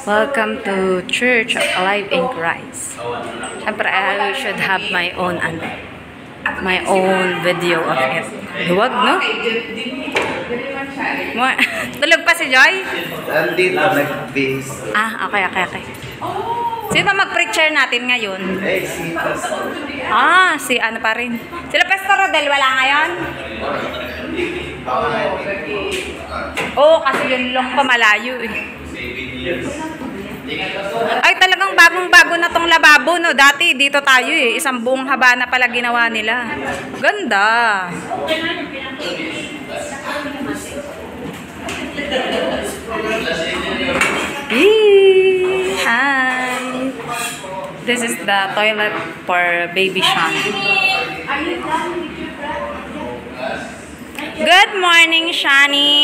Welcome to Church of Alive in Christ. Siyempre, I should have my own video of it. Huwag, no? Tulog pa si Joy? Andito, nag-base. Okay. Sino mag-preacher natin ngayon? Si si ano pa rin. Sila Pastor Rodel, wala ngayon? Kasi yun lang pa malayo eh. Ay, talagang bagong-bago na tong lababo, no? Dati, dito tayo eh. Isang buong haba na pala ginawa nila. Ganda. Hi. This is the toilet for baby Sean. Good morning, Shani.